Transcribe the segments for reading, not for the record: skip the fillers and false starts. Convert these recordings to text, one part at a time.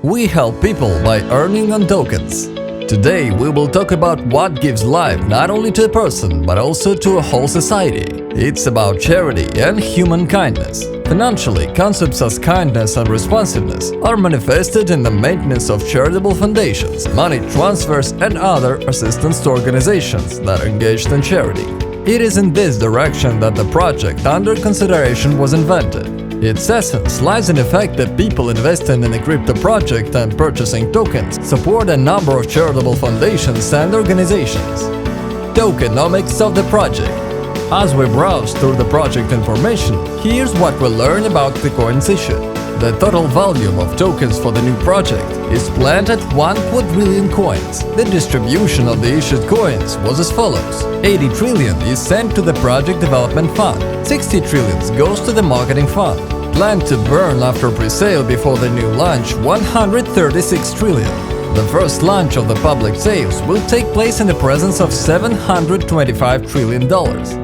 We help people by earning on tokens. Today we will talk about what gives life not only to a person but also to a whole society. It's about charity and human kindness. Financially, concepts as kindness and responsiveness are manifested in the maintenance of charitable foundations, money transfers, and other assistance to organizations that are engaged in charity. It is in this direction that the project under consideration was invented. Its essence lies in the fact that people investing in a crypto project and purchasing tokens support a number of charitable foundations and organizations. Tokenomics of the project. As we browse through the project information, here's what we learn about the coins issued. The total volume of tokens for the new project is planned at 1 quadrillion coins. The distribution of the issued coins was as follows. 80 trillion is sent to the Project Development Fund. 60 trillion goes to the Marketing Fund. Planned to burn after pre-sale before the new launch 136 trillion. The first launch of the public sales will take place in the presence of $725 trillion.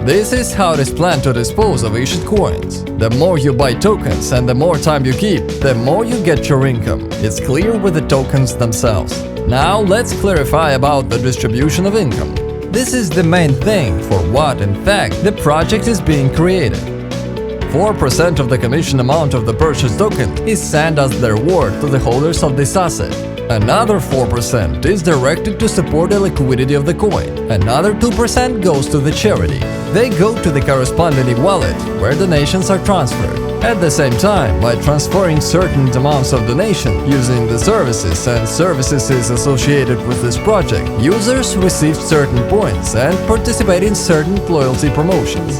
This is how it is planned to dispose of issued coins. The more you buy tokens and the more time you keep, the more you get your income. It's clear with the tokens themselves. Now let's clarify about the distribution of income. This is the main thing for what, in fact, the project is being created. 4% of the commission amount of the purchased token is sent as the reward to the holders of this asset. Another 4% is directed to support the liquidity of the coin. Another 2% goes to the charity. They go to the corresponding wallet where donations are transferred. At the same time, by transferring certain amounts of donation using the services and services associated with this project, users receive certain points and participate in certain loyalty promotions.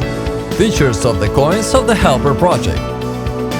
Features of the coins of the Helper project.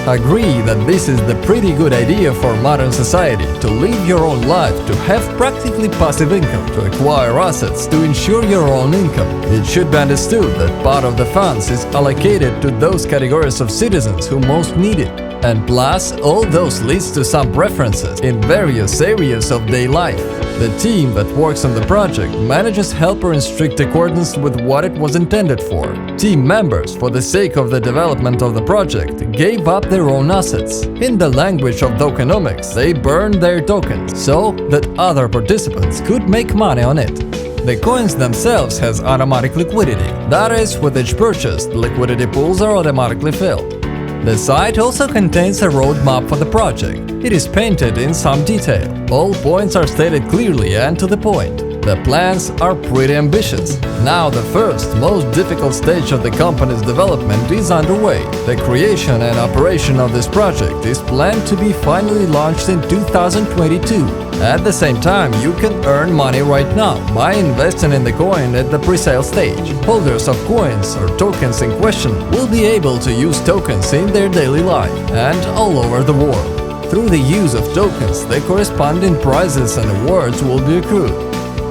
Agree that this is the pretty good idea for modern society to live your own life, to have practically passive income, to acquire assets, to ensure your own income. It should be understood that part of the funds is allocated to those categories of citizens who most need it. And plus, all those leads to some preferences in various areas of daily life. The team that works on the project manages Helper in strict accordance with what it was intended for. Team members, for the sake of the development of the project, gave up their own assets. In the language of tokenomics, they burned their tokens so that other participants could make money on it. The coins themselves has automatic liquidity. That is, with each purchase, the liquidity pools are automatically filled. The site also contains a roadmap for the project. It is painted in some detail. All points are stated clearly and to the point. The plans are pretty ambitious. Now the first, most difficult stage of the company's development is underway. The creation and operation of this project is planned to be finally launched in 2022. At the same time, you can earn money right now by investing in the coin at the pre-sale stage. Holders of coins or tokens in question will be able to use tokens in their daily life and all over the world. Through the use of tokens, the corresponding prizes and awards will be accrued.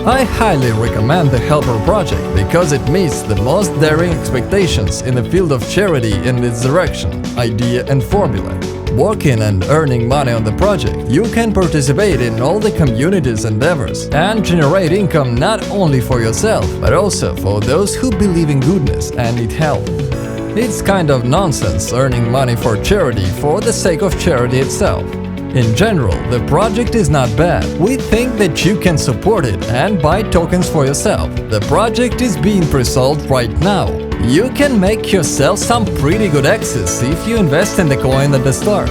I highly recommend the Helper project because it meets the most daring expectations in the field of charity in its direction, idea and formula. Working and earning money on the project, you can participate in all the community's endeavors and generate income not only for yourself, but also for those who believe in goodness and need help. It's kind of nonsense earning money for charity for the sake of charity itself. In general, the project is not bad. We think that you can support it and buy tokens for yourself. The project is being pre-sold right now. You can make yourself some pretty good access if you invest in the coin at the start.